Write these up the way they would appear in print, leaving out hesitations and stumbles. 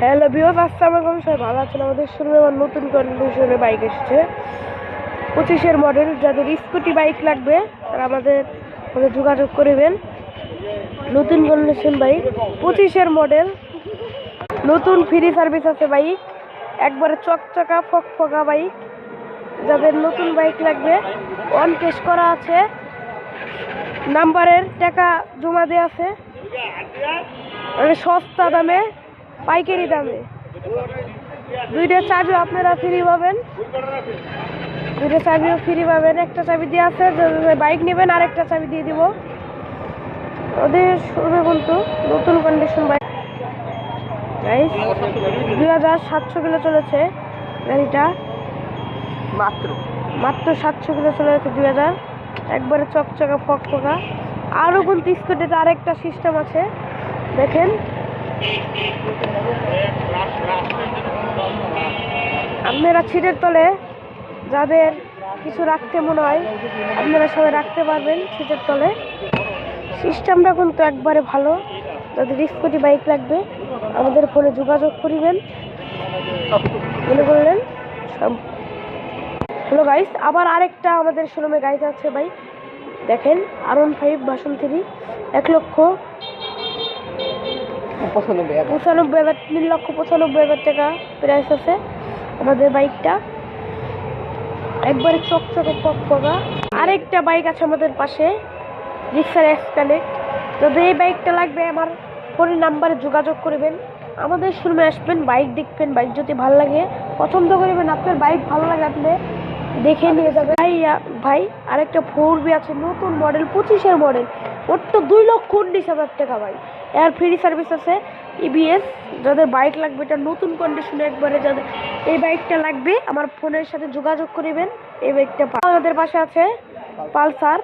Hello viewers, আসসালামু আলাইকুম। সবাই ভালো আছেন? আমাদের শোরুমে আমার নতুন কন্ডিশনের বাইক এসেছে, 25-এর মডেল। যাদের স্কুটি বাইক লাগবে তারা আমাদের যোগাযোগ করবেন। নতুন কন্ডিশন বাইক, 25-এর মডেল, নতুন ফ্রি সার্ভিস আছে বাইক, একবারে চকচকা ফকফকা বাইক। যাদের নতুন বাইক লাগবে অন টেস্ট করা আছে, নাম্বারের টাকা জমা দেওয়া আছে, সস্তা দামে পাইকারি দামে। দুইটা চাবিও আপনারা ফ্রি পাবেন, দুইটা চাবিও ফ্রি পাবেন। একটা চাবি দিয়ে আছে, বাইক নেবেন আরেকটা চাবি দিয়ে দিব। ওদের শুরু কিন্তু নতুন কন্ডিশন বাইক, 2700 কিলো চলেছে গাড়িটা, মাত্র 700 কিলো চলেছে 2000। একবারে চকচকা ফকফকা। আরও কিন্তু স্কুটিতে আরেকটা সিস্টেম আছে, দেখেন। আপনারা সিটের তলে যাদের কিছু রাখতে মনে হয় আপনারা সবাই রাখতে পারবেন সিটের তলে। সিস্টেমটা কিন্তু একবারে ভালো। যাদের স্কুটি বাইক লাগবে আমাদের ফোনে যোগাযোগ করিবেন। মনে করলেন হ্যালো গাইস, আবার আরেকটা আমাদের শোরুমে গাইজ আছে বাইক, দেখেন। R15 ভার্সন 3, 1,95,000, 3,95,000 টাকা প্রাইস আছে আমাদের বাইকটা, একবারে চকচকে ফকফকা। আরেকটা বাইক আছে আমাদের পাশে, রিক্সার এক্স কানেক্ট। যদি এই বাইকটা লাগবে আমার ফোনের নাম্বারে যোগাযোগ করবেন। আমাদের শোরুমে আসবেন, বাইক দেখবেন, বাইক যদি ভালো লাগে পছন্দ করবেন, আপনার বাইক ভালো লাগে আপনি দেখে নিয়ে যাবেন। ভাই আরেকটা 4B আছে, নতুন মডেল, 25-এর মডেল, মাত্র 2,19,000 টাকা ভাই। এর ফ্রি সার্ভিস আছে, EBS। যাদের বাইক লাগবে এটা নতুন কন্ডিশনে একবারে, যাদের এই বাইকটা লাগবে আমার ফোনের সাথে যোগাযোগ করিবেন। এই বাইকটা আমাদের পাশে আছে পালসার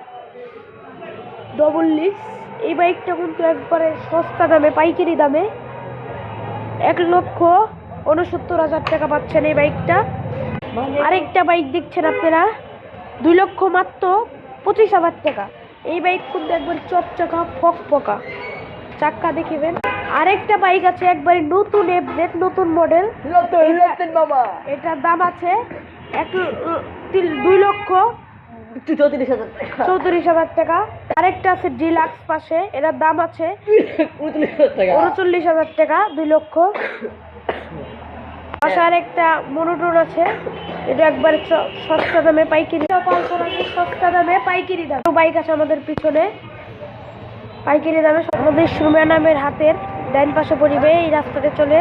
ডবল লিক্স। এই বাইকটা কিন্তু একবারে সস্তা দামে, পাইকারি দামে 1,69,000 টাকা পাচ্ছেন এই বাইকটা। আরেকটা বাইক দেখছেন আপনারা, 2,25,000 টাকা। এই বাইক কিন্তু একবার চকচকা ফকফকা, চাক্কা দেখিবেন। আরেকটা বাইক আছে একবারে নতুন FZ, নতুন মডেল, এটার দাম আছে 2,34,000 টাকা। আরেকটা আছে ডিলাক্স পাশে, এটার দাম আছে 39,000 টাকা, 2 লক্ষ। পাশে আরেকটা মনোটন আছে, এটা একবার সস্তা দামে পাইকারি, সস্তা দামে পাইকারি দাম। বাইক আছে আমাদের পিছনে পাইকারি দামে। আমাদের শোরুমের নামের হাতের ডাইন পাশে পড়িবে, এই রাস্তাতে চলে